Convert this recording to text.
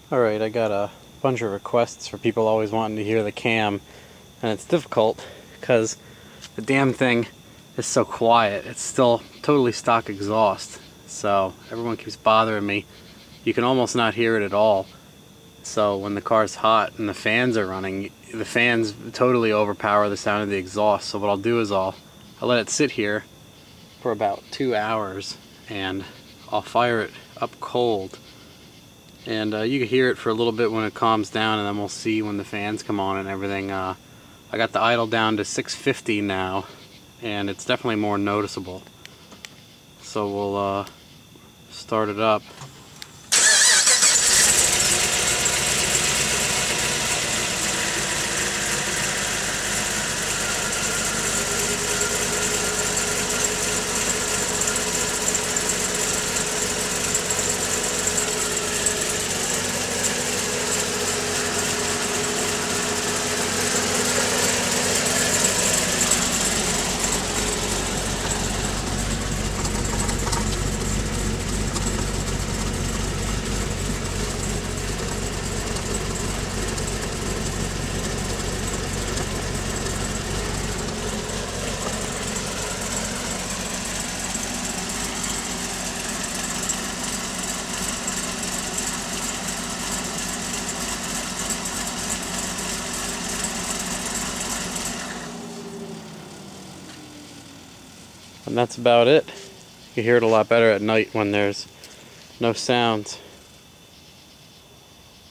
Alright, I got a bunch of requests for people always wanting to hear the cam, and it's difficult because the damn thing is so quiet. It's still totally stock exhaust, so everyone keeps bothering me. You can almost not hear it at all. So when the car's hot and the fans are running, the fans totally overpower the sound of the exhaust. So what I'll do is I'll let it sit here for about 2 hours, and I'll fire it up cold. And you can hear it for a little bit when it calms down, and then we'll see when the fans come on and everything. I got the idle down to 650 now, and it's definitely more noticeable. So we'll start it up. And that's about it. You hear it a lot better at night when there's no sounds.